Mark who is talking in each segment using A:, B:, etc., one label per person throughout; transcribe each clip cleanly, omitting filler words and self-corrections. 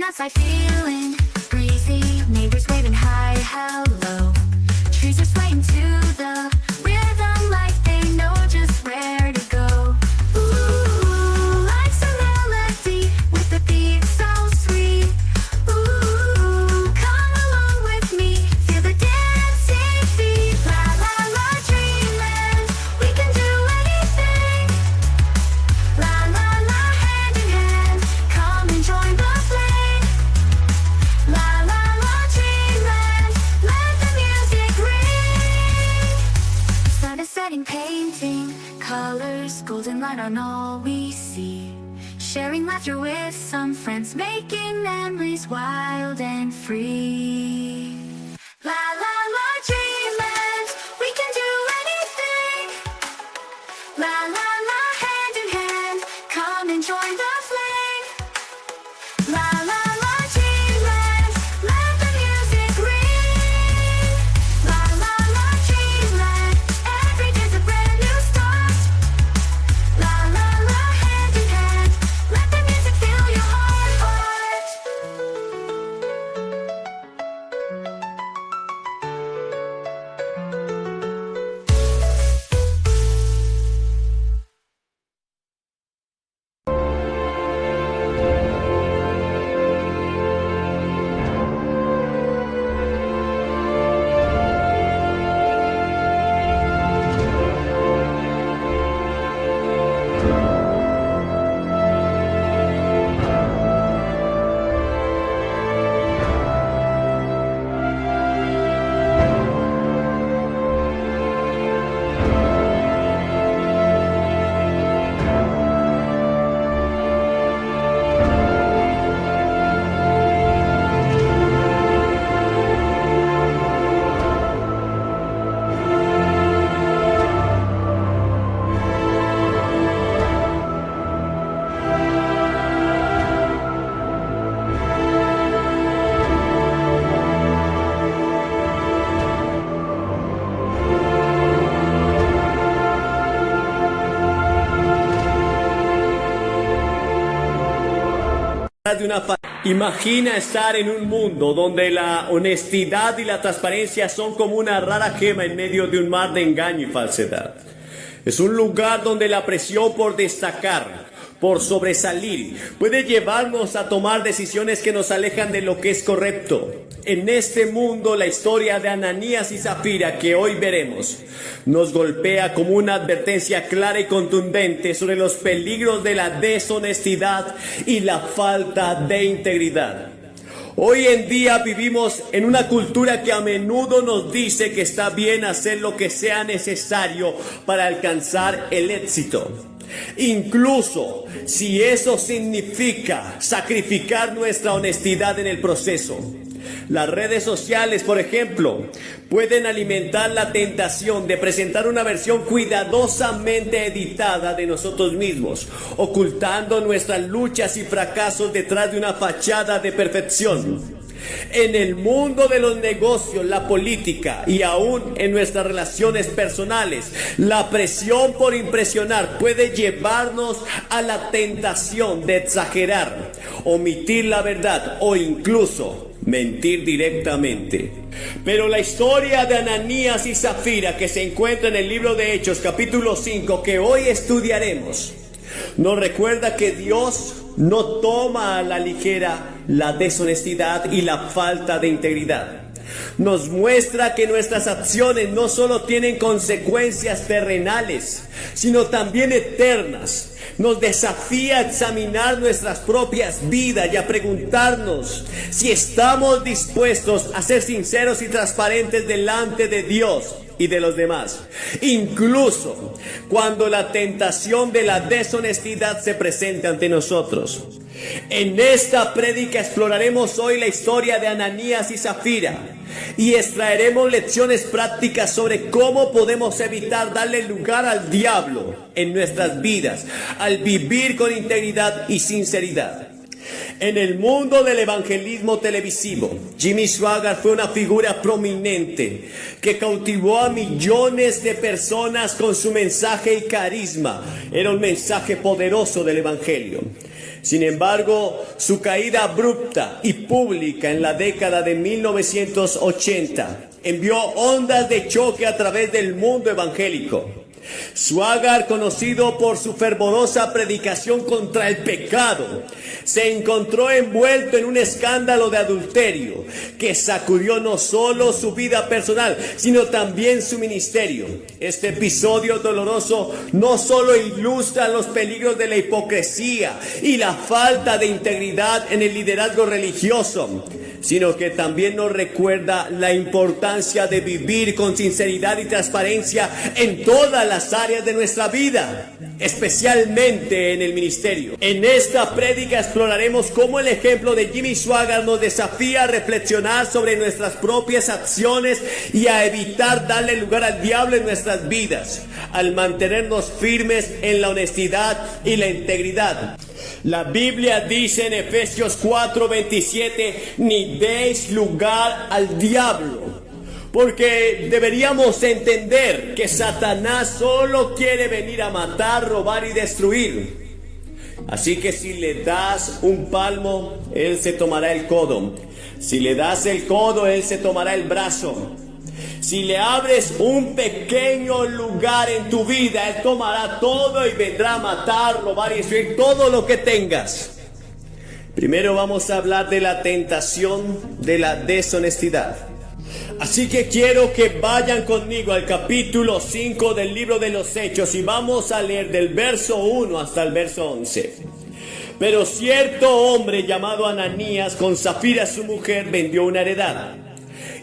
A: outside feeling breezy, neighbors waving hi, hello. Trees are swaying to the rhythm like they know just where to go. Ooh, life's a melody with a beat so sweet. Ooh, come along with me, feel the dancing feet. La la la, dreamland, we can do anything. La la la, hand in hand, come and join the flame. La la la, dreamland, let the music ring. Sun is setting, painting colors, golden light on all we see. Sharing laughter with some friends, making memories wild and free. La la la, dreamland, we can do anything. La la la, hand in hand, come and join the flame. La la la, dreamland, let the music ring. La la la, dreamland, every day's a brand new start. La la la, hand in hand, let the music fill your heart.
B: Imagina estar en un mundo donde la honestidad y la transparencia son como una rara gema en medio de un mar de engaño y falsedad. Es un lugar donde la presión por destacar, por sobresalir, puede llevarnos a tomar decisiones que nos alejan de lo que es correcto. En este mundo, la historia de Ananías y Zafira que hoy veremos nos golpea como una advertencia clara y contundente sobre los peligros de la deshonestidad y la falta de integridad. Hoy en día vivimos en una cultura que a menudo nos dice que está bien hacer lo que sea necesario para alcanzar el éxito, incluso si eso significa sacrificar nuestra honestidad en el proceso. Las redes sociales, por ejemplo, pueden alimentar la tentación de presentar una versión cuidadosamente editada de nosotros mismos, ocultando nuestras luchas y fracasos detrás de una fachada de perfección. En el mundo de los negocios, la política y aún en nuestras relaciones personales, la presión por impresionar puede llevarnos a la tentación de exagerar, omitir la verdad o incluso mentir directamente. Pero la historia de Ananías y Zafira, que se encuentra en el libro de Hechos capítulo 5, que hoy estudiaremos, nos recuerda que Dios no toma a la ligera la deshonestidad y la falta de integridad. Nos muestra que nuestras acciones no solo tienen consecuencias terrenales, sino también eternas. Nos desafía a examinar nuestras propias vidas y a preguntarnos si estamos dispuestos a ser sinceros y transparentes delante de Dios y de los demás, incluso cuando la tentación de la deshonestidad se presente ante nosotros. En esta prédica exploraremos hoy la historia de Ananías y Zafira y extraeremos lecciones prácticas sobre cómo podemos evitar darle lugar al diablo en nuestras vidas al vivir con integridad y sinceridad. En el mundo del evangelismo televisivo, Jimmy Swaggart fue una figura prominente que cautivó a millones de personas con su mensaje y carisma. Era un mensaje poderoso del evangelio. Sin embargo, su caída abrupta y pública en la década de 1980 envió ondas de choque a través del mundo evangélico. Swaggart, conocido por su fervorosa predicación contra el pecado, se encontró envuelto en un escándalo de adulterio que sacudió no solo su vida personal, sino también su ministerio. Este episodio doloroso no solo ilustra los peligros de la hipocresía y la falta de integridad en el liderazgo religioso, sino que también nos recuerda la importancia de vivir con sinceridad y transparencia en todas las áreas de nuestra vida, especialmente en el ministerio. En esta prédica exploraremos cómo el ejemplo de Jimmy Swaggart nos desafía a reflexionar sobre nuestras propias acciones y a evitar darle lugar al diablo en nuestras vidas, al mantenernos firmes en la honestidad y la integridad. La Biblia dice en Efesios 4:27, ni deis lugar al diablo. Porque deberíamos entender que Satanás solo quiere venir a matar, robar y destruir. Así que si le das un palmo, él se tomará el codo. Si le das el codo, él se tomará el brazo. Si le abres un pequeño lugar en tu vida, él tomará todo y vendrá a matar, robar y destruir todo lo que tengas. Primero vamos a hablar de la tentación de la deshonestidad. Así que quiero que vayan conmigo al capítulo 5 del libro de los Hechos y vamos a leer del verso 1 hasta el verso 11. Pero cierto hombre llamado Ananías, con Zafira su mujer, vendió una heredad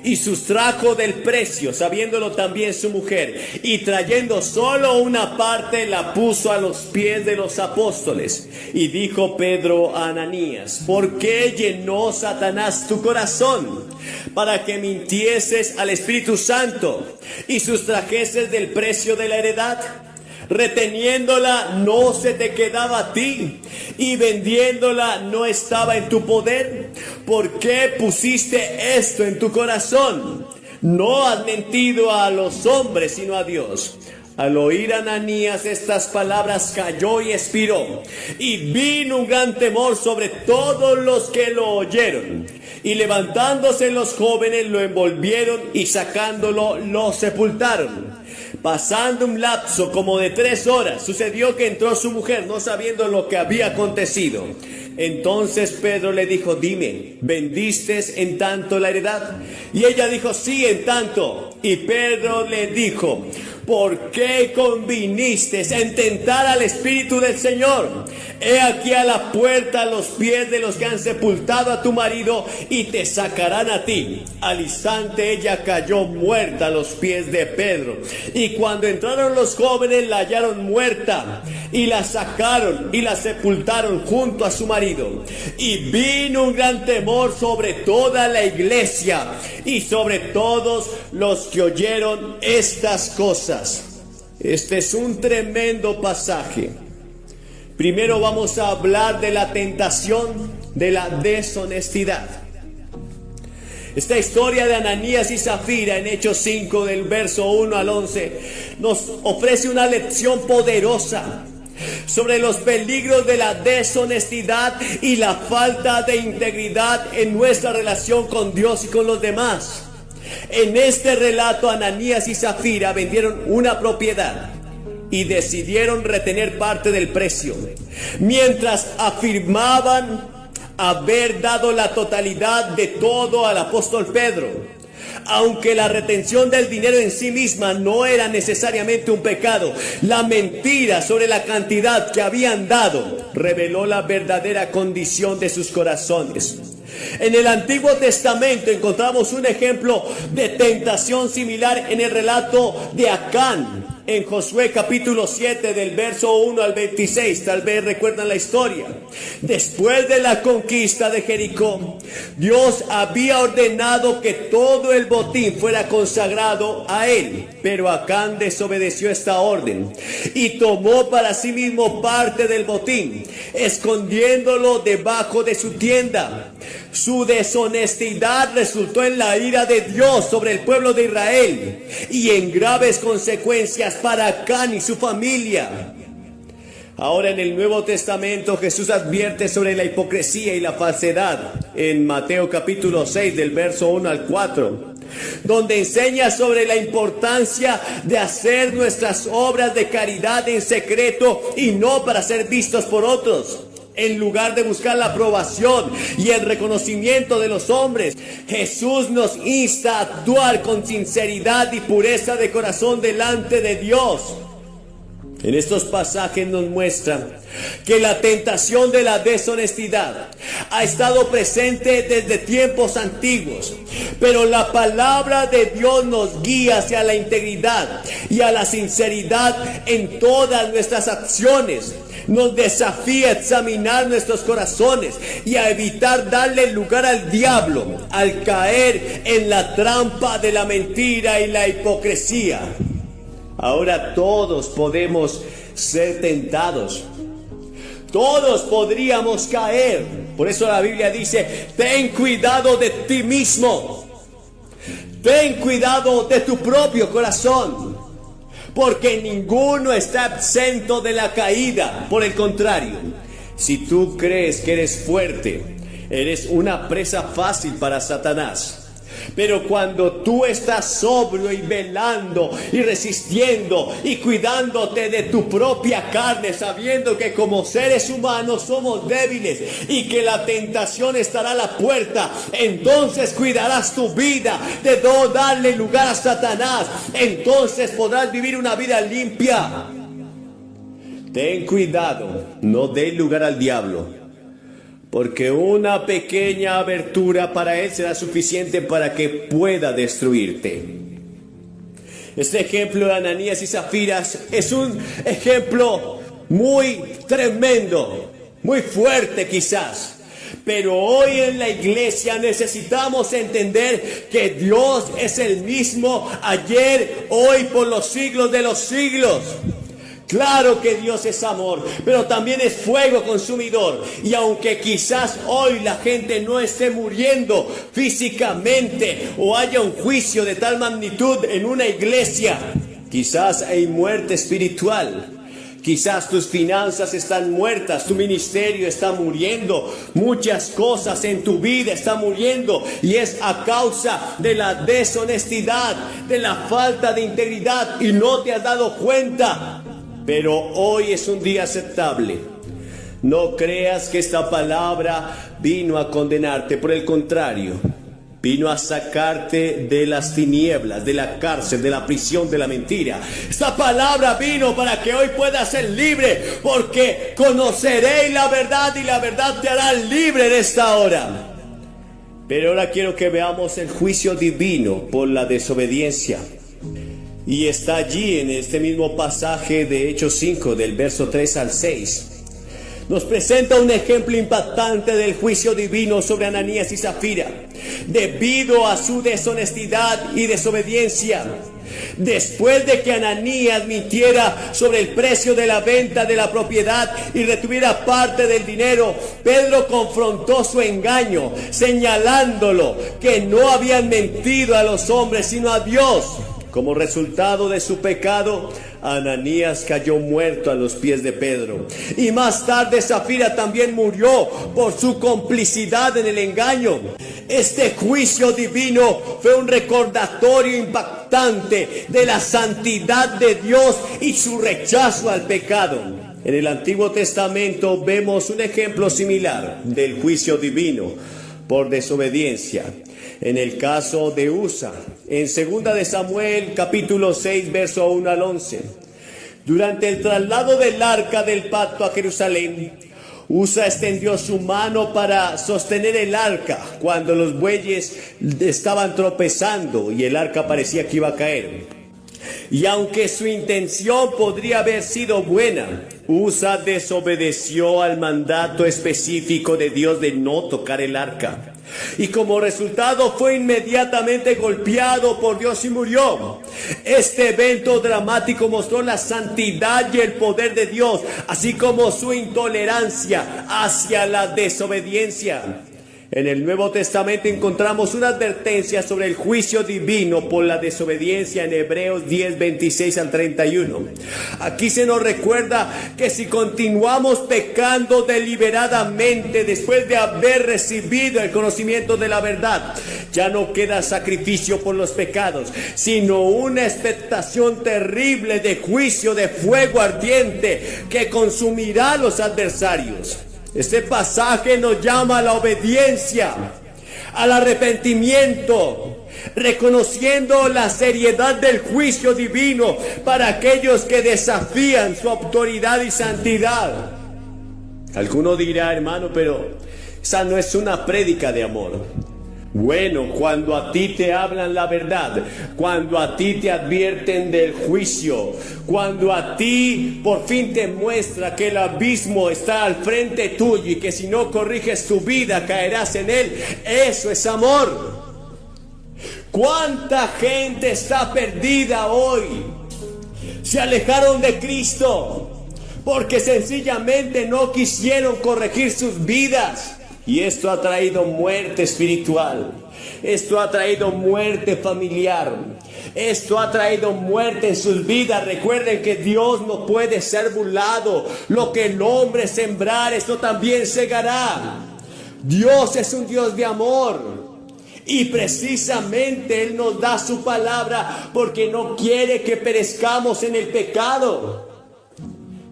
B: y sustrajo del precio, sabiéndolo también su mujer, y trayendo solo una parte la puso a los pies de los apóstoles. Y dijo Pedro a Ananías: ¿por qué llenó Satanás tu corazón para que mintieses al Espíritu Santo y sustrajeses del precio de la heredad? Reteniéndola no se te quedaba a ti, y vendiéndola no estaba en tu poder. ¿Por qué pusiste esto en tu corazón? No has mentido a los hombres, sino a Dios. Al oír Ananías estas palabras, cayó y expiró, y vino un gran temor sobre todos los que lo oyeron. Y levantándose los jóvenes lo envolvieron y sacándolo lo sepultaron. Pasando un lapso como de 3 horas, sucedió que entró su mujer, no sabiendo lo que había acontecido. Entonces Pedro le dijo: dime, ¿vendiste en tanto la heredad? Y ella dijo: sí, en tanto. Y Pedro le dijo: ¿por qué conviniste en tentar al Espíritu del Señor? He aquí a la puerta a los pies de los que han sepultado a tu marido, y te sacarán a ti. Al instante ella cayó muerta a los pies de Pedro. Y cuando entraron los jóvenes la hallaron muerta, y la sacaron y la sepultaron junto a su marido. Y vino un gran temor sobre toda la iglesia y sobre todos los que oyeron estas cosas. Este es un tremendo pasaje. Primero vamos a hablar de la tentación de la deshonestidad. Esta historia de Ananías y Zafira en Hechos 5 del verso 1 al 11 nos ofrece una lección poderosa sobre los peligros de la deshonestidad y la falta de integridad en nuestra relación con Dios y con los demás. En este relato, Ananías y Zafira vendieron una propiedad y decidieron retener parte del precio, mientras afirmaban haber dado la totalidad de todo al apóstol Pedro. Aunque la retención del dinero en sí misma no era necesariamente un pecado, la mentira sobre la cantidad que habían dado reveló la verdadera condición de sus corazones. En el Antiguo Testamento encontramos un ejemplo de tentación similar en el relato de Acán, en Josué capítulo 7 del verso 1 al 26, tal vez recuerdan la historia. Después de la conquista de Jericó, Dios había ordenado que todo el botín fuera consagrado a él, pero Acán desobedeció esta orden y tomó para sí mismo parte del botín, escondiéndolo debajo de su tienda. Su deshonestidad resultó en la ira de Dios sobre el pueblo de Israel y en graves consecuencias para Acán y su familia. Ahora en el Nuevo Testamento Jesús advierte sobre la hipocresía y la falsedad en Mateo capítulo 6 del verso 1 al 4, donde enseña sobre la importancia de hacer nuestras obras de caridad en secreto y no para ser vistos por otros. En lugar de buscar la aprobación y el reconocimiento de los hombres, Jesús nos insta a actuar con sinceridad y pureza de corazón delante de Dios. En estos pasajes nos muestran que la tentación de la deshonestidad ha estado presente desde tiempos antiguos, pero la palabra de Dios nos guía hacia la integridad y a la sinceridad en todas nuestras acciones. Nos desafía a examinar nuestros corazones y a evitar darle lugar al diablo al caer en la trampa de la mentira y la hipocresía. Ahora todos podemos ser tentados. Todos podríamos caer. Por eso la Biblia dice: ten cuidado de ti mismo. Ten cuidado de tu propio corazón. Porque ninguno está exento de la caída. Por el contrario, si tú crees que eres fuerte, eres una presa fácil para Satanás. Pero cuando tú estás sobrio y velando y resistiendo y cuidándote de tu propia carne, sabiendo que como seres humanos somos débiles y que la tentación estará a la puerta, entonces cuidarás tu vida de no darle lugar a Satanás. Entonces podrás vivir una vida limpia. Ten cuidado, no dé lugar al diablo, porque una pequeña abertura para él será suficiente para que pueda destruirte. Este ejemplo de Ananías y Zafiras es un ejemplo muy tremendo, muy fuerte quizás. Pero hoy en la iglesia necesitamos entender que Dios es el mismo ayer, hoy, por los siglos de los siglos. Claro que Dios es amor, pero también es fuego consumidor. Y aunque quizás hoy la gente no esté muriendo físicamente o haya un juicio de tal magnitud en una iglesia, quizás hay muerte espiritual. Quizás tus finanzas están muertas, tu ministerio está muriendo, muchas cosas en tu vida están muriendo, y es a causa de la deshonestidad, de la falta de integridad, y no te has dado cuenta. Pero hoy es un día aceptable. No creas que esta palabra vino a condenarte. Por el contrario, vino a sacarte de las tinieblas, de la cárcel, de la prisión, de la mentira. Esta palabra vino para que hoy puedas ser libre, porque conoceréis la verdad y la verdad te hará libre en esta hora. Pero ahora quiero que veamos el juicio divino por la desobediencia. Y está allí en este mismo pasaje de Hechos 5, del verso 3 al 6. Nos presenta un ejemplo impactante del juicio divino sobre Ananías y Zafira, debido a su deshonestidad y desobediencia. Después de que Ananías mintiera sobre el precio de la venta de la propiedad y retuviera parte del dinero, Pedro confrontó su engaño, señalándolo que no habían mentido a los hombres sino a Dios. Como resultado de su pecado, Ananías cayó muerto a los pies de Pedro. Y más tarde Zafira también murió por su complicidad en el engaño. Este juicio divino fue un recordatorio impactante de la santidad de Dios y su rechazo al pecado. En el Antiguo Testamento vemos un ejemplo similar del juicio divino por desobediencia. En el caso de Usa, en 2 de Samuel, capítulo 6, verso 1 al 11. Durante el traslado del arca del pacto a Jerusalén, Usa extendió su mano para sostener el arca cuando los bueyes estaban tropezando y el arca parecía que iba a caer. Y aunque su intención podría haber sido buena, Usa desobedeció al mandato específico de Dios de no tocar el arca. Y como resultado fue inmediatamente golpeado por Dios y murió. Este evento dramático mostró la santidad y el poder de Dios, así como su intolerancia hacia la desobediencia. En el Nuevo Testamento encontramos una advertencia sobre el juicio divino por la desobediencia en Hebreos 10, 26 al 31. Aquí se nos recuerda que si continuamos pecando deliberadamente después de haber recibido el conocimiento de la verdad, ya no queda sacrificio por los pecados, sino una expectación terrible de juicio de fuego ardiente que consumirá a los adversarios. Este pasaje nos llama a la obediencia, al arrepentimiento, reconociendo la seriedad del juicio divino para aquellos que desafían su autoridad y santidad. Alguno dirá, hermano, pero esa no es una prédica de amor. Bueno, cuando a ti te hablan la verdad, cuando a ti te advierten del juicio, cuando a ti por fin te muestra que el abismo está al frente tuyo y que si no corriges tu vida caerás en él, eso es amor. ¿Cuánta gente está perdida hoy? Se alejaron de Cristo porque sencillamente no quisieron corregir sus vidas. Y esto ha traído muerte espiritual. Esto ha traído muerte familiar. Esto ha traído muerte en sus vidas. Recuerden que Dios no puede ser burlado. Lo que el hombre sembrar, esto también segará. Dios es un Dios de amor. Y precisamente Él nos da su palabra porque no quiere que perezcamos en el pecado.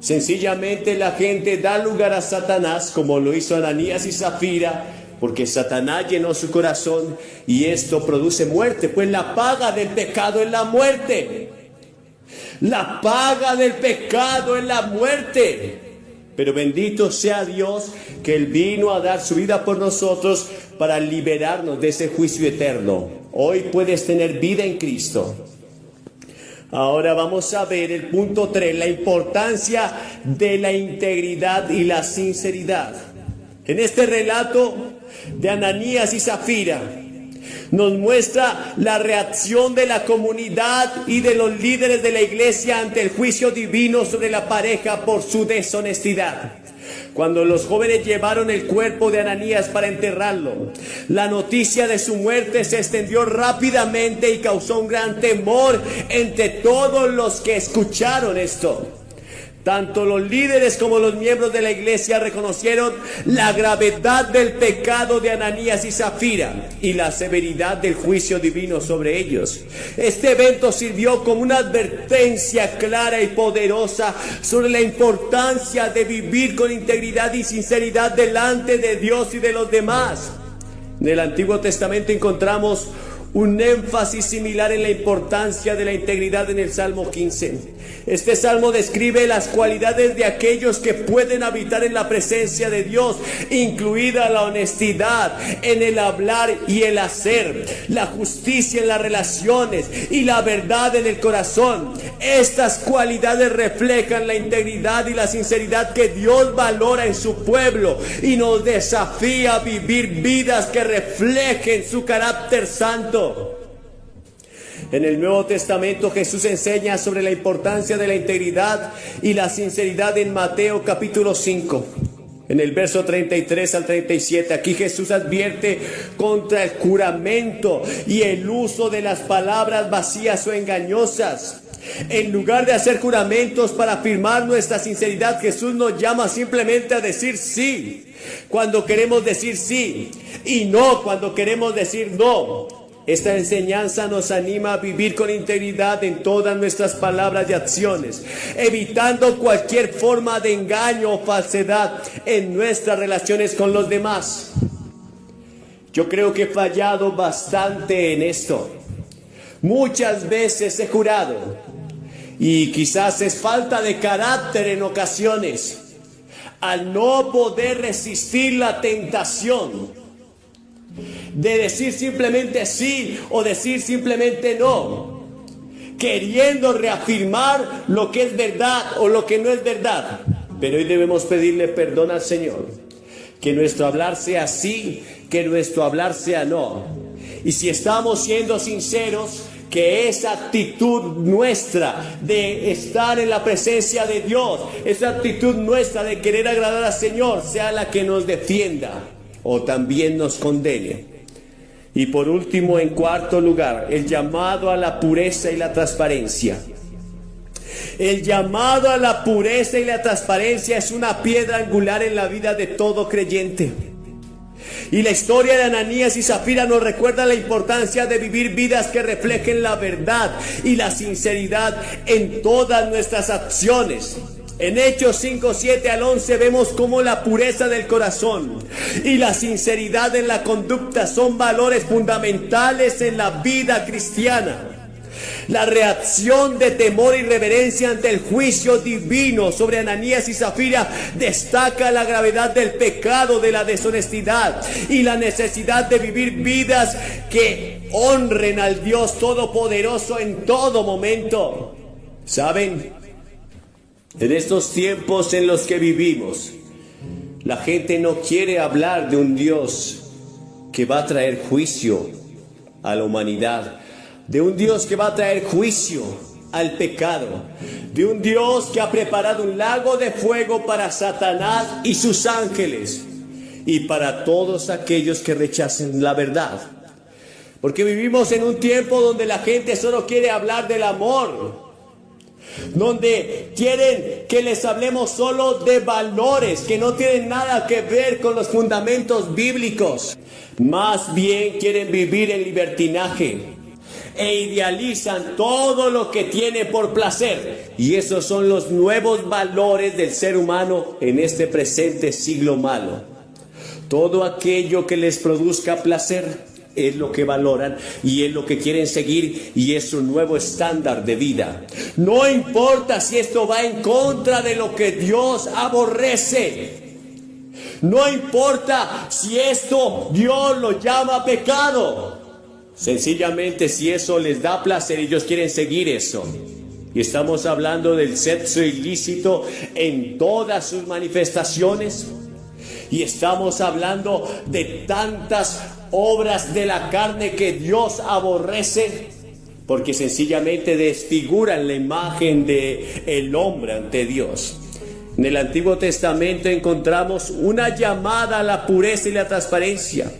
B: Sencillamente la gente da lugar a Satanás, como lo hizo Ananías y Zafira, porque Satanás llenó su corazón y esto produce muerte, pues la paga del pecado es la muerte. La paga del pecado es la muerte. Pero bendito sea Dios que Él vino a dar su vida por nosotros para liberarnos de ese juicio eterno. Hoy puedes tener vida en Cristo. Ahora vamos a ver el punto 3, la importancia de la integridad y la sinceridad. En este relato de Ananías y Zafira nos muestra la reacción de la comunidad y de los líderes de la iglesia ante el juicio divino sobre la pareja por su deshonestidad. Cuando los jóvenes llevaron el cuerpo de Ananías para enterrarlo, la noticia de su muerte se extendió rápidamente y causó un gran temor entre todos los que escucharon esto. Tanto los líderes como los miembros de la iglesia reconocieron la gravedad del pecado de Ananías y Zafira y la severidad del juicio divino sobre ellos. Este evento sirvió como una advertencia clara y poderosa sobre la importancia de vivir con integridad y sinceridad delante de Dios y de los demás. En el Antiguo Testamento encontramos un énfasis similar en la importancia de la integridad en el Salmo 15. Este salmo describe las cualidades de aquellos que pueden habitar en la presencia de Dios, incluida la honestidad en el hablar y el hacer, la justicia en las relaciones y la verdad en el corazón. Estas cualidades reflejan la integridad y la sinceridad que Dios valora en su pueblo y nos desafía a vivir vidas que reflejen su carácter santo. En el Nuevo Testamento Jesús enseña sobre la importancia de la integridad y la sinceridad en Mateo capítulo 5. En el verso 33 al 37, aquí Jesús advierte contra el juramento y el uso de las palabras vacías o engañosas. En lugar de hacer juramentos para afirmar nuestra sinceridad, Jesús nos llama simplemente a decir sí cuando queremos decir sí y no cuando queremos decir no. Esta enseñanza nos anima a vivir con integridad en todas nuestras palabras y acciones, evitando cualquier forma de engaño o falsedad en nuestras relaciones con los demás. Yo creo que he fallado bastante en esto. Muchas veces he jurado, y quizás es falta de carácter en ocasiones, al no poder resistir la tentación de decir simplemente sí o decir simplemente no, queriendo reafirmar lo que es verdad o lo que no es verdad. Pero hoy debemos pedirle perdón al Señor, que nuestro hablar sea sí, que nuestro hablar sea no. Y si estamos siendo sinceros, que esa actitud nuestra de estar en la presencia de Dios, esa actitud nuestra de querer agradar al Señor, sea la que nos defienda o también nos condene. Y por último, en cuarto lugar, el llamado a la pureza y la transparencia. El llamado a la pureza y la transparencia es una piedra angular en la vida de todo creyente. Y la historia de Ananías y Zafira nos recuerda la importancia de vivir vidas que reflejen la verdad y la sinceridad en todas nuestras acciones. En Hechos 5, 7 al 11 vemos cómo la pureza del corazón y la sinceridad en la conducta son valores fundamentales en la vida cristiana. La reacción de temor y reverencia ante el juicio divino sobre Ananías y Zafira destaca la gravedad del pecado de la deshonestidad y la necesidad de vivir vidas que honren al Dios Todopoderoso en todo momento. ¿Saben? En estos tiempos en los que vivimos, la gente no quiere hablar de un Dios que va a traer juicio a la humanidad, de un Dios que va a traer juicio al pecado, de un Dios que ha preparado un lago de fuego para Satanás y sus ángeles y para todos aquellos que rechacen la verdad. Porque vivimos en un tiempo donde la gente solo quiere hablar del amor, donde quieren que les hablemos solo de valores que no tienen nada que ver con los fundamentos bíblicos. Más bien quieren vivir en libertinaje e idealizan todo lo que tiene por placer. Y esos son los nuevos valores del ser humano en este presente siglo malo. Todo aquello que les produzca placer es lo que valoran y es lo que quieren seguir, y es su nuevo estándar de vida. No importa si esto va en contra de lo que Dios aborrece. No importa si esto Dios lo llama pecado. Sencillamente, si eso les da placer, ellos quieren seguir eso. Y estamos hablando del sexo ilícito en todas sus manifestaciones. Y estamos hablando de tantas obras de la carne que Dios aborrece, porque sencillamente desfiguran la imagen del hombre ante Dios. En el Antiguo Testamento encontramos una llamada a la pureza y la transparencia.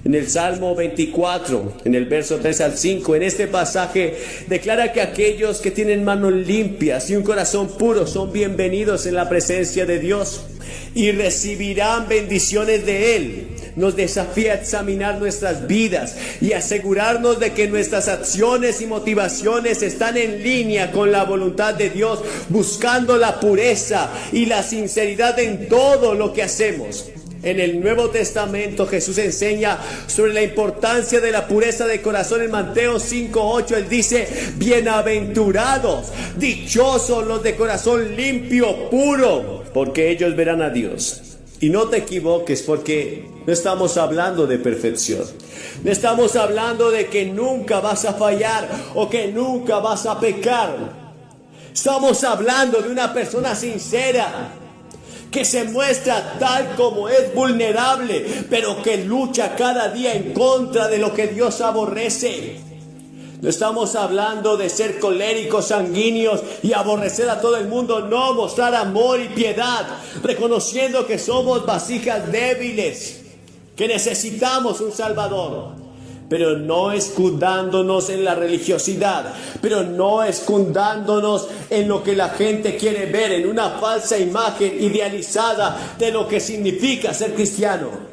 B: En el Salmo 24, en el verso 3 al 5, en este pasaje declara que aquellos que tienen manos limpias y un corazón puro son bienvenidos en la presencia de Dios y recibirán bendiciones de Él. Nos desafía a examinar nuestras vidas y asegurarnos de que nuestras acciones y motivaciones están en línea con la voluntad de Dios, buscando la pureza y la sinceridad en todo lo que hacemos. En el Nuevo Testamento Jesús enseña sobre la importancia de la pureza de corazón. En Mateo 5:8 Él dice: bienaventurados, dichosos los de corazón limpio, puro, porque ellos verán a Dios. Y no te equivoques, porque no estamos hablando de perfección. No estamos hablando de que nunca vas a fallar o que nunca vas a pecar. Estamos hablando de una persona sincera, que se muestra tal como es, vulnerable, pero que lucha cada día en contra de lo que Dios aborrece. No estamos hablando de ser coléricos, sanguíneos y aborrecer a todo el mundo. No, mostrar amor y piedad, reconociendo que somos vasijas débiles, que necesitamos un Salvador. Pero no escudándonos en la religiosidad, pero no escudándonos en lo que la gente quiere ver, en una falsa imagen idealizada de lo que significa ser cristiano.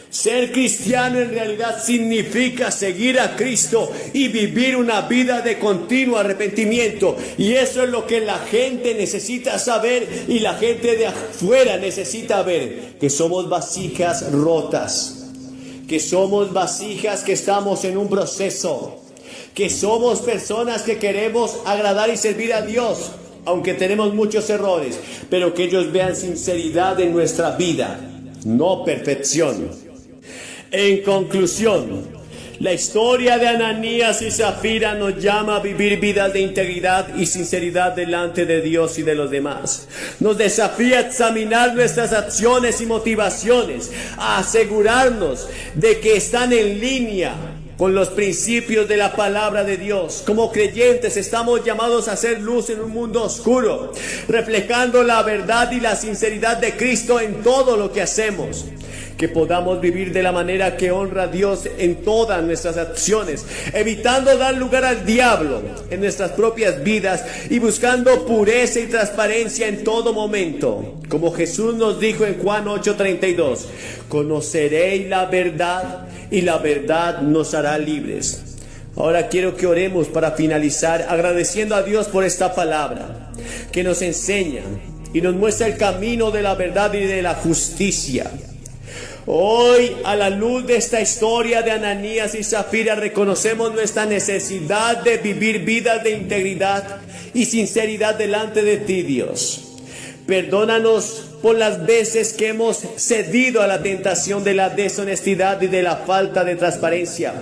B: Ser cristiano en realidad significa seguir a Cristo y vivir una vida de continuo arrepentimiento. Y eso es lo que la gente necesita saber, y la gente de afuera necesita ver: que somos vasijas rotas, que somos vasijas que estamos en un proceso, que somos personas que queremos agradar y servir a Dios, aunque tenemos muchos errores, pero que ellos vean sinceridad en nuestra vida, no perfección. En conclusión, La historia de Ananías y Zafira nos llama a vivir vidas de integridad y sinceridad delante de Dios y de los demás. Nos desafía a examinar nuestras acciones y motivaciones, a asegurarnos de que están en línea con los principios de la palabra de Dios. Como creyentes estamos llamados a hacer luz en un mundo oscuro, reflejando la verdad y la sinceridad de Cristo en todo lo que hacemos. Que podamos vivir de la manera que honra a Dios en todas nuestras acciones, evitando dar lugar al diablo en nuestras propias vidas y buscando pureza y transparencia en todo momento. Como Jesús nos dijo en Juan 8:32, conoceréis la verdad y la verdad nos hará libres. Ahora quiero que oremos para finalizar agradeciendo a Dios por esta palabra que nos enseña y nos muestra el camino de la verdad y de la justicia. Hoy, a la luz de esta historia de Ananías y Zafira, reconocemos nuestra necesidad de vivir vidas de integridad y sinceridad delante de ti, Dios. Perdónanos por las veces que hemos cedido a la tentación de la deshonestidad y de la falta de transparencia.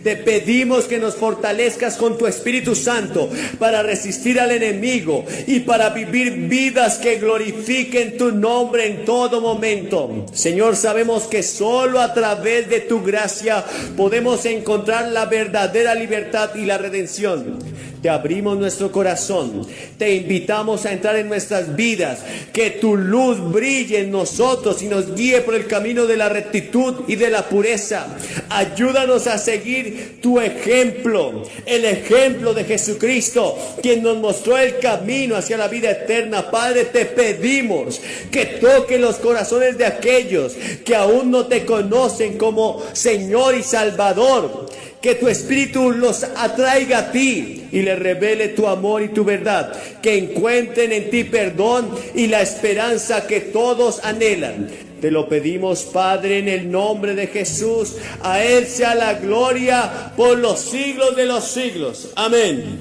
B: Te pedimos que nos fortalezcas con tu Espíritu Santo para resistir al enemigo y para vivir vidas que glorifiquen tu nombre en todo momento. Señor, sabemos que solo a través de tu gracia podemos encontrar la verdadera libertad y la redención. Te abrimos nuestro corazón, te invitamos a entrar en nuestras vidas, que tu luz brille en nosotros y nos guíe por el camino de la rectitud y de la pureza. Ayúdanos a seguir tu ejemplo, el ejemplo de Jesucristo, quien nos mostró el camino hacia la vida eterna. Padre, te pedimos que toque los corazones de aquellos que aún no te conocen como Señor y Salvador. Que tu Espíritu los atraiga a ti y les revele tu amor y tu verdad. Que encuentren en ti perdón y la esperanza que todos anhelan. Te lo pedimos, Padre, en el nombre de Jesús. A Él sea la gloria por los siglos de los siglos. Amén.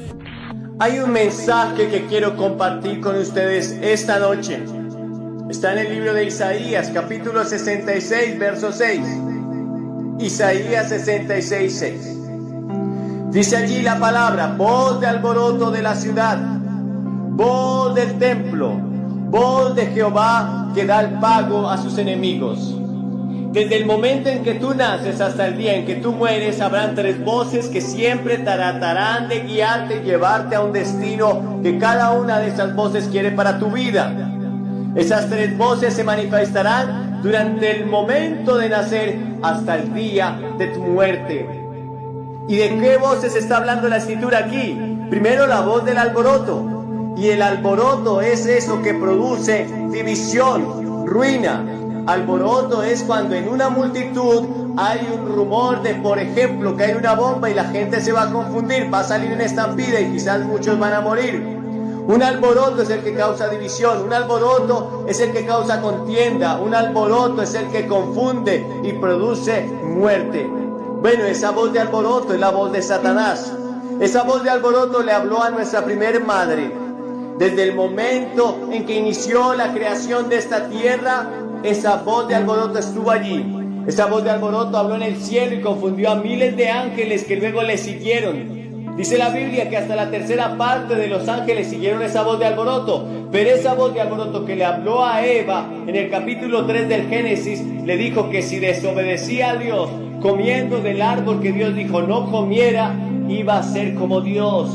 B: Hay un mensaje que quiero compartir con ustedes esta noche. Está en el libro de Isaías, capítulo 66, verso 6. Isaías 66, 6. Dice allí la palabra: voz de alboroto de la ciudad, voz del templo, voz de Jehová que da el pago a sus enemigos. Desde el momento en que tú naces hasta el día en que tú mueres, habrán tres voces que siempre tratarán de guiarte y llevarte a un destino que cada una de esas voces quiere para tu vida. Esas tres voces se manifestarán durante el momento de nacer hasta el día de tu muerte. ¿Y de qué voces está hablando la escritura aquí? Primero, la voz del alboroto. Y el alboroto es eso que produce división, ruina. Alboroto es cuando en una multitud hay un rumor de, por ejemplo, que hay una bomba y la gente se va a confundir, va a salir una estampida y quizás muchos van a morir. Un alboroto es el que causa división, un alboroto es el que causa contienda, un alboroto es el que confunde y produce muerte. Bueno, esa voz de alboroto es la voz de Satanás. Esa voz de alboroto le habló a nuestra primer madre. Desde el momento en que inició la creación de esta tierra, esa voz de alboroto estuvo allí. Esa voz de alboroto habló en el cielo y confundió a miles de ángeles que luego le siguieron. Dice la Biblia que hasta la tercera parte de los ángeles siguieron esa voz de alboroto. Pero esa voz de alboroto que le habló a Eva en el capítulo 3 del Génesis, le dijo que si desobedecía a Dios comiendo del árbol que Dios dijo no comiera, iba a ser como Dios.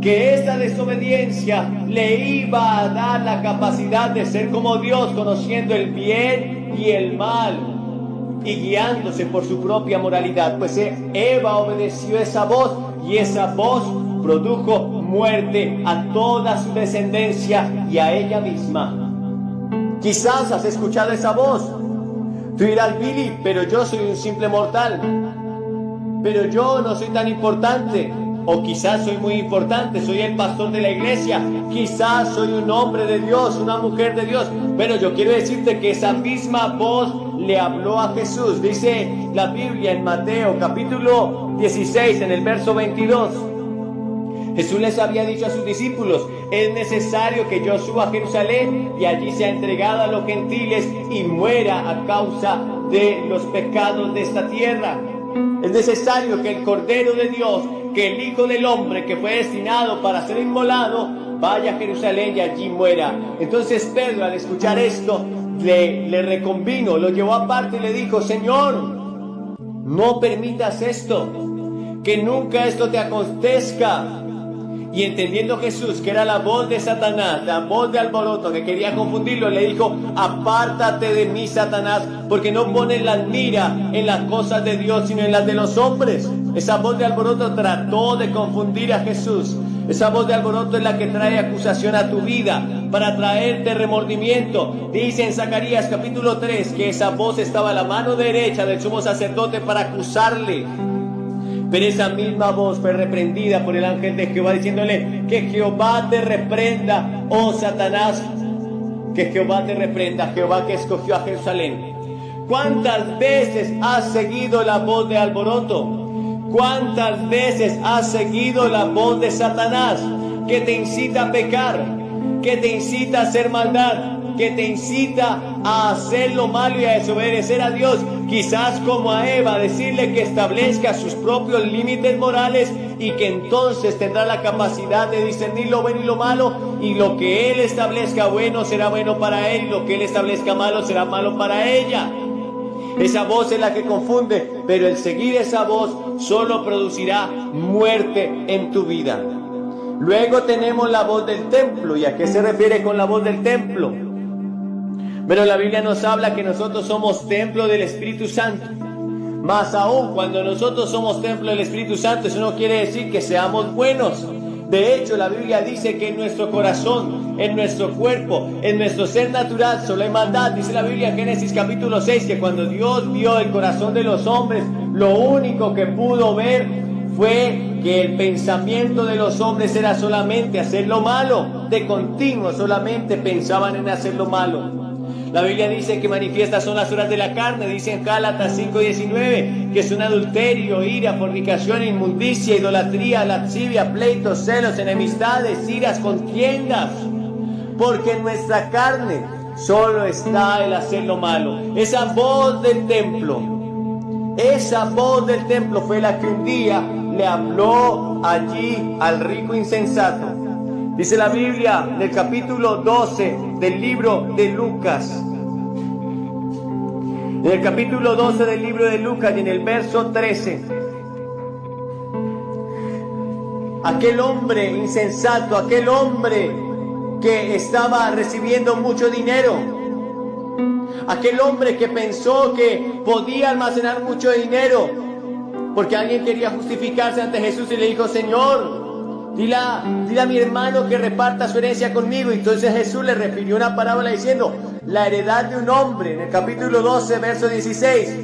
B: Que esa desobediencia le iba a dar la capacidad de ser como Dios, conociendo el bien y el mal y guiándose por su propia moralidad. Pues Eva obedeció esa voz y esa voz produjo muerte a toda su descendencia y a ella misma. Quizás has escuchado esa voz. Tú dirás: Billy, pero yo soy un simple mortal, pero yo no soy tan importante. O quizás soy muy importante, soy el pastor de la iglesia, quizás soy un hombre de Dios, una mujer de Dios. Pero yo quiero decirte que esa misma voz le habló a Jesús. Dice la Biblia en Mateo capítulo 16 en el verso 22. Jesús les había dicho a sus discípulos: es necesario que yo suba a Jerusalén y allí sea entregado a los gentiles y muera a causa de los pecados de esta tierra. Es necesario que el Cordero de Dios, que el Hijo del Hombre que fue destinado para ser inmolado, vaya a Jerusalén y allí muera. Entonces Pedro, al escuchar esto, le reconvino, lo llevó aparte y le dijo: Señor, no permitas esto, que nunca esto te acontezca. Y entendiendo Jesús que era la voz de Satanás, la voz de alboroto que quería confundirlo, le dijo: apártate de mí, Satanás, porque no pones la mira en las cosas de Dios, sino en las de los hombres. Esa voz de alboroto trató de confundir a Jesús. Esa voz de alboroto es la que trae acusación a tu vida, para traerte remordimiento. Dice en Zacarías capítulo 3 que esa voz estaba a la mano derecha del sumo sacerdote para acusarle. Pero esa misma voz fue reprendida por el ángel de Jehová, diciéndole: que Jehová te reprenda, oh Satanás, que Jehová te reprenda, Jehová que escogió a Jerusalén. ¿Cuántas veces has seguido la voz de alboroto? ¿Cuántas veces has seguido la voz de Satanás, que te incita a pecar, que te incita a hacer maldad, que te incita a hacer lo malo y a desobedecer a Dios? Quizás como a Eva, decirle que establezca sus propios límites morales y que entonces tendrá la capacidad de discernir lo bueno y lo malo, y lo que Él establezca bueno será bueno para Él, y lo que Él establezca malo será malo para ella. Esa voz es la que confunde, pero el seguir esa voz solo producirá muerte en tu vida. Luego tenemos la voz del templo. ¿Y a qué se refiere con la voz del templo? Pero la Biblia nos habla que nosotros somos templo del Espíritu Santo. Más aún, cuando nosotros somos templo del Espíritu Santo, eso no quiere decir que seamos buenos. De hecho, la Biblia dice que en nuestro corazón, en nuestro cuerpo, en nuestro ser natural solo hay maldad. Dice la Biblia en Génesis capítulo 6 que cuando Dios vio el corazón de los hombres, lo único que pudo ver fue que el pensamiento de los hombres era solamente hacer lo malo. De continuo solamente pensaban en hacer lo malo. La Biblia dice que manifiestas son las obras de la carne, dice en Gálatas 5:19, que son adulterio, ira, fornicación, inmundicia, idolatría, lascivia, pleitos, celos, enemistades, iras, contiendas. Porque en nuestra carne solo está el hacer lo malo. Esa voz del templo fue la que un día le habló allí al rico insensato. Dice la Biblia en el capítulo 12 del libro de Lucas. En el capítulo 12 del libro de Lucas y en el verso 13. Aquel hombre insensato, aquel hombre que estaba recibiendo mucho dinero, aquel hombre que pensó que podía almacenar mucho dinero, porque alguien quería justificarse ante Jesús y le dijo: Señor, dile a mi hermano que reparta su herencia conmigo. Y entonces Jesús le refirió una parábola diciendo: la heredad de un hombre, en el capítulo 12, verso 16,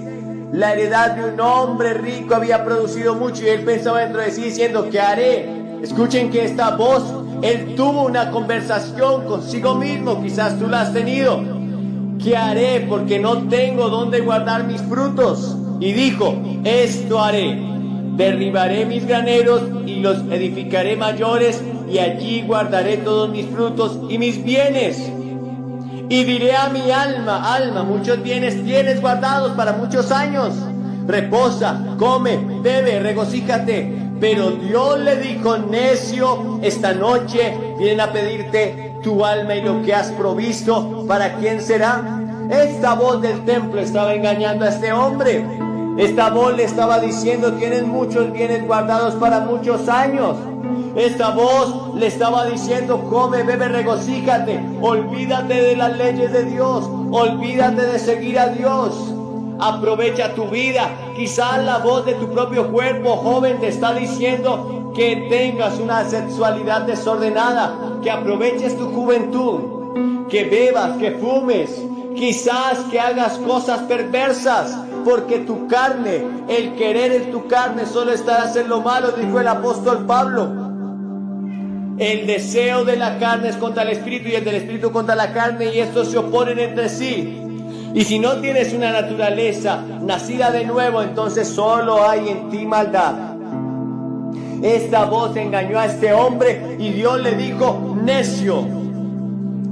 B: la heredad de un hombre rico había producido mucho, y él pensaba dentro de sí diciendo: ¿qué haré? Escuchen que esta voz, él tuvo una conversación consigo mismo, quizás tú la has tenido. ¿Qué haré? Porque no tengo dónde guardar mis frutos. Y dijo: esto haré: derribaré mis graneros y los edificaré mayores, y allí guardaré todos mis frutos y mis bienes. Y diré a mi alma: alma, muchos bienes tienes guardados para muchos años. Reposa, come, bebe, regocíjate. Pero Dios le dijo: necio, esta noche vienen a pedirte tu alma y lo que has provisto, ¿para quién será? Esta voz del templo estaba engañando a este hombre. Esta voz le estaba diciendo: tienes muchos bienes guardados para muchos años. Esta voz le estaba diciendo: come, bebe, regocíjate. Olvídate de las leyes de Dios. Olvídate de seguir a Dios. Aprovecha tu vida. Quizás la voz de tu propio cuerpo, joven, te está diciendo que tengas una sexualidad desordenada, que aproveches tu juventud, que bebas, que fumes, quizás que hagas cosas perversas. Porque tu carne, el querer en tu carne solo está en hacer lo malo, dijo el apóstol Pablo. El deseo de la carne es contra el espíritu, y el del espíritu contra la carne, y estos se oponen entre sí. Y si no tienes una naturaleza nacida de nuevo, entonces solo hay en ti maldad. Esta voz engañó a este hombre y Dios le dijo: necio,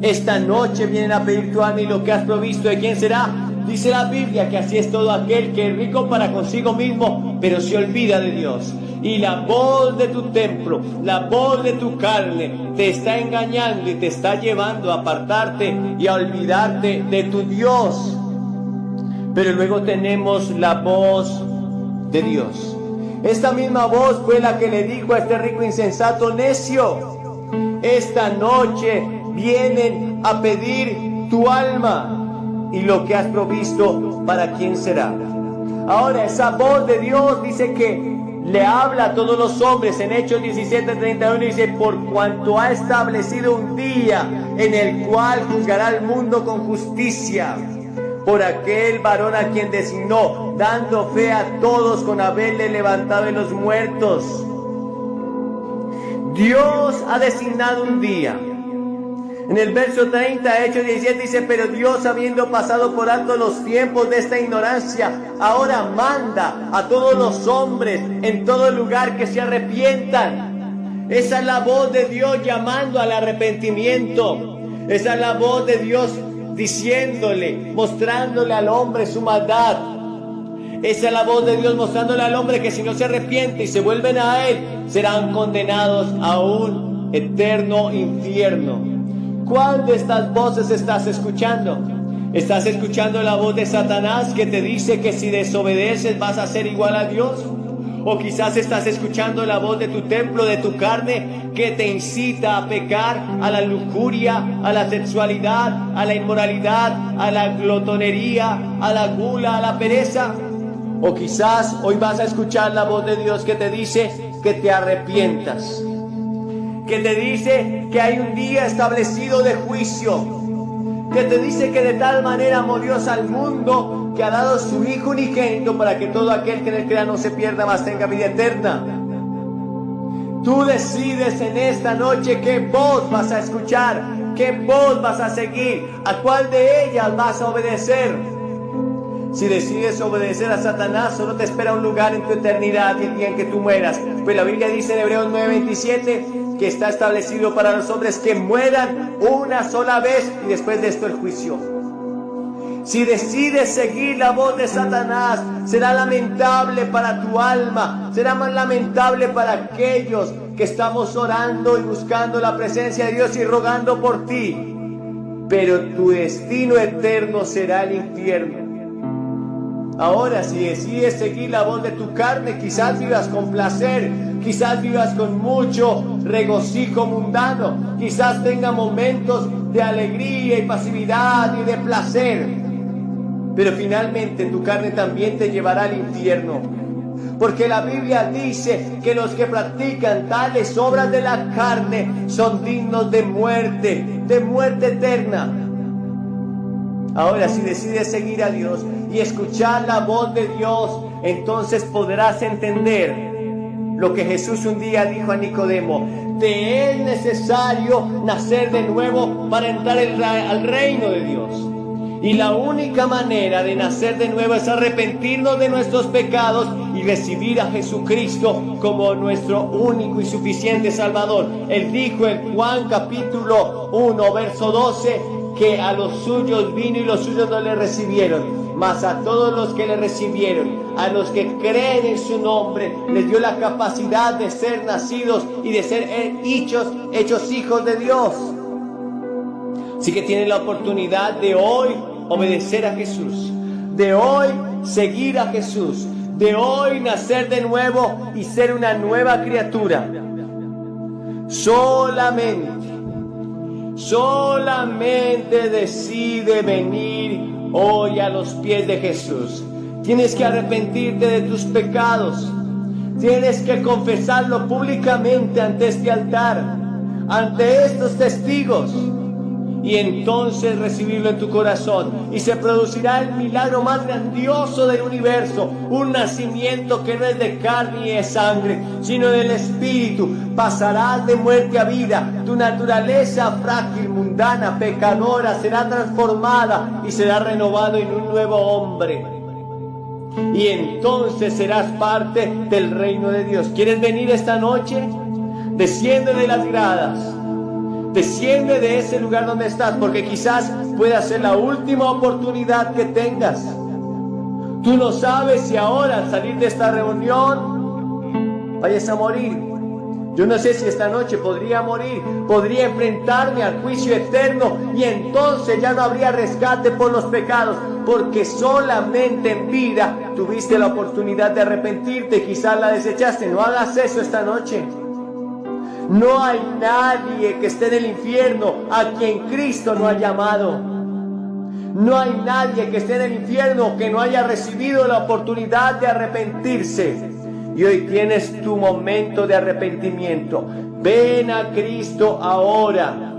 B: esta noche vienen a pedir tu alma y lo que has provisto, ¿de quién será? dice la Biblia que así es todo aquel que es rico para consigo mismo, pero se olvida de Dios. Y la voz de tu templo, la voz de tu carne, te está engañando y te está llevando a apartarte y a olvidarte de tu Dios. Pero luego tenemos la voz de Dios. Esta misma voz fue la que le dijo a este rico insensato: necio, esta noche vienen a pedir tu alma, y lo que has provisto, ¿para quién será? Ahora, esa voz de Dios dice que le habla a todos los hombres. En Hechos 17:31 dice: por cuanto ha establecido un día en el cual juzgará al mundo con justicia, por aquel varón a quien designó, dando fe a todos con haberle levantado de los muertos. Dios ha designado un día. En el verso 30, Hechos 17 dice: pero Dios, habiendo pasado por alto los tiempos de esta ignorancia, ahora manda a todos los hombres en todo lugar que se arrepientan. Esa es la voz de Dios llamando al arrepentimiento. Esa es la voz de Dios diciéndole, mostrándole al hombre su maldad. Esa es la voz de Dios mostrándole al hombre que si no se arrepiente y se vuelven a Él, serán condenados a un eterno infierno. ¿Cuál de estas voces estás escuchando? ¿Estás escuchando la voz de Satanás que te dice que si desobedeces vas a ser igual a Dios? ¿O quizás estás escuchando la voz de tu templo, de tu carne, que te incita a pecar, a la lujuria, a la sexualidad, a la inmoralidad, a la glotonería, a la gula, a la pereza? O quizás hoy vas a escuchar la voz de Dios que te dice que te arrepientas, que te dice que hay un día establecido de juicio, que te dice que de tal manera amó Dios al mundo que ha dado su Hijo unigénito para que todo aquel que en él crea no se pierda, mas tenga vida eterna. Tú decides en esta noche qué voz vas a escuchar, qué voz vas a seguir, a cuál de ellas vas a obedecer. Si decides obedecer a Satanás, solo te espera un lugar en tu eternidad y el día en que tú mueras. Pues la Biblia dice en Hebreos 9:27 que está establecido para los hombres que mueran una sola vez y después de esto el juicio. Si decides seguir la voz de Satanás, será lamentable para tu alma, será más lamentable para aquellos que estamos orando y buscando la presencia de Dios y rogando por ti. Pero tu destino eterno será el infierno. Ahora, si decides seguir la voz de tu carne, quizás vivas con placer, quizás vivas con mucho regocijo mundano, quizás tenga momentos de alegría y pasividad y de placer. Pero finalmente tu carne también te llevará al infierno. Porque la Biblia dice que los que practican tales obras de la carne son dignos de muerte eterna. Ahora, si decides seguir a Dios y escuchar la voz de Dios, entonces podrás entender lo que Jesús un día dijo a Nicodemo: te es necesario nacer de nuevo para entrar al reino de Dios. Y la única manera de nacer de nuevo es arrepentirnos de nuestros pecados y recibir a Jesucristo como nuestro único y suficiente Salvador. Él dijo en Juan capítulo 1, verso 12, que a los suyos vino y los suyos no le recibieron. Mas a todos los que le recibieron, a los que creen en su nombre, les dio la capacidad de ser nacidos y de ser hechos hijos de Dios. Así que tienen la oportunidad de hoy obedecer a Jesús, de hoy seguir a Jesús, de hoy nacer de nuevo y ser una nueva criatura. Solamente decide venir hoy a los pies de Jesús. Tienes que arrepentirte de tus pecados. Tienes que confesarlo públicamente ante este altar, ante estos testigos. Y entonces recibirlo en tu corazón. Y se producirá el milagro más grandioso del universo. Un nacimiento que no es de carne y de sangre, sino del Espíritu. Pasarás de muerte a vida. Tu naturaleza frágil, mundana, pecadora, será transformada y será renovado en un nuevo hombre. Y entonces serás parte del reino de Dios. ¿Quieres venir esta noche? Desciende de las gradas. Desciende de ese lugar donde estás, porque quizás pueda ser la última oportunidad que tengas. Tú no sabes si ahora al salir de esta reunión vayas a morir. Yo no sé si esta noche podría morir, podría enfrentarme al juicio eterno y entonces ya no habría rescate por los pecados, porque solamente en vida tuviste la oportunidad de arrepentirte, quizás la desechaste. No hagas eso esta noche. No hay nadie que esté en el infierno a quien Cristo no ha llamado. No hay nadie que esté en el infierno que no haya recibido la oportunidad de arrepentirse. Y hoy tienes tu momento de arrepentimiento. Ven a Cristo ahora.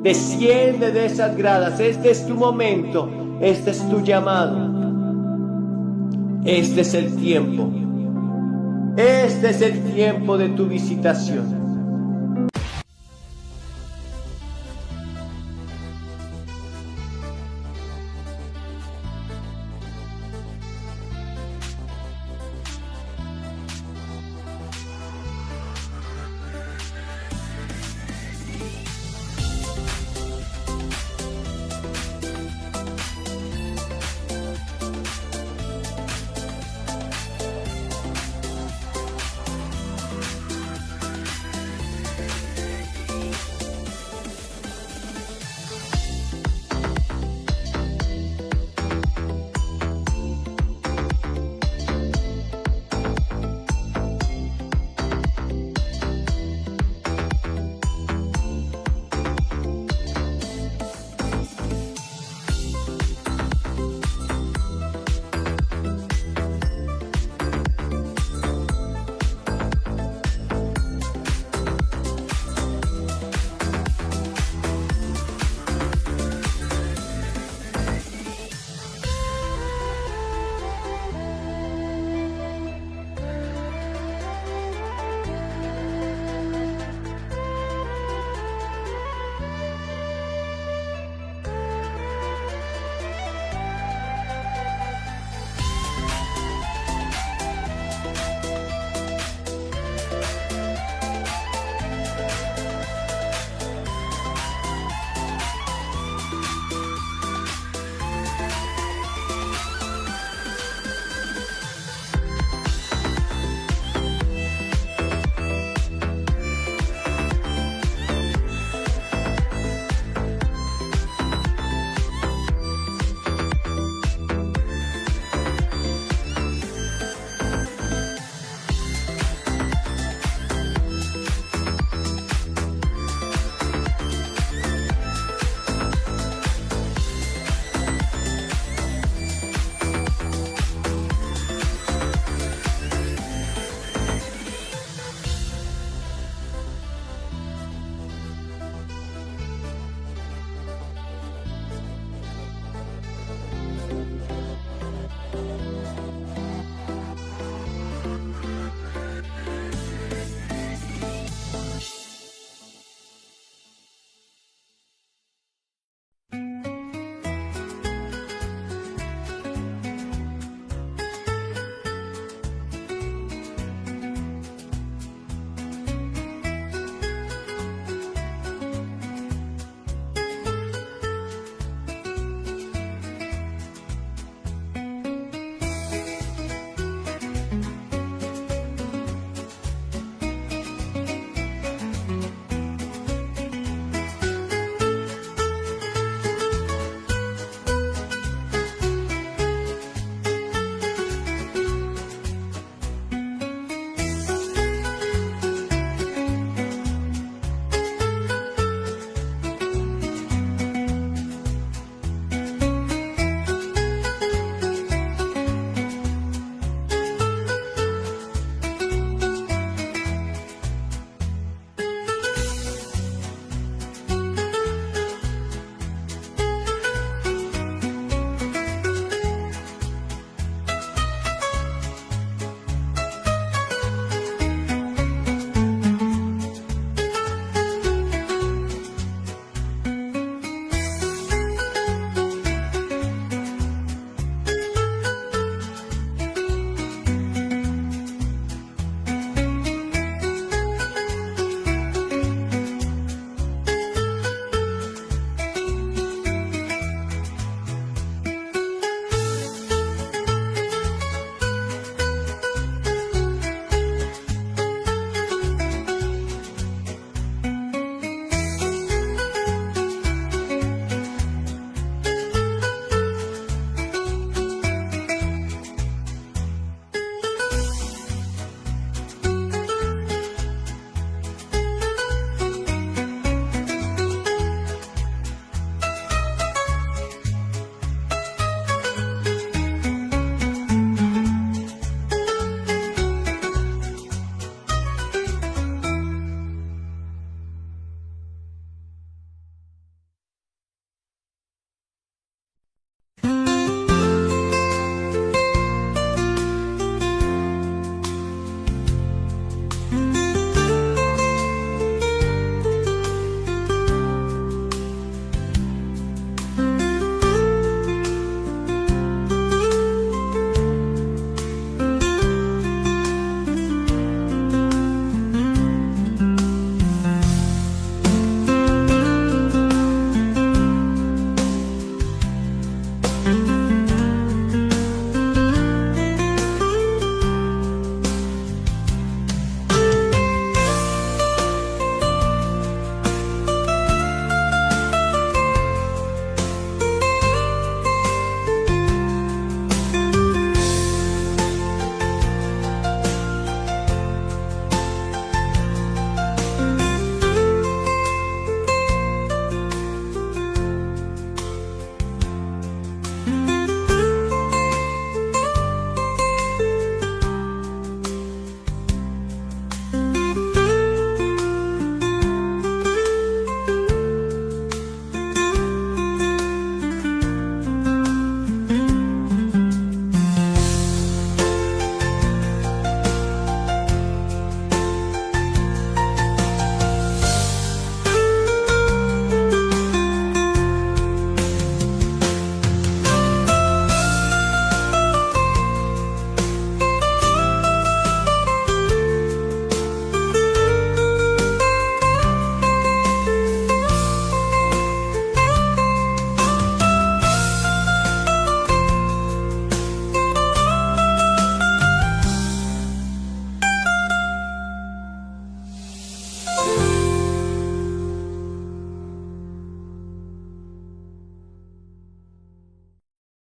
B: Desciende de esas gradas. Este es tu momento. Este es tu llamado. Este es el tiempo. Este es el tiempo de tu visitación.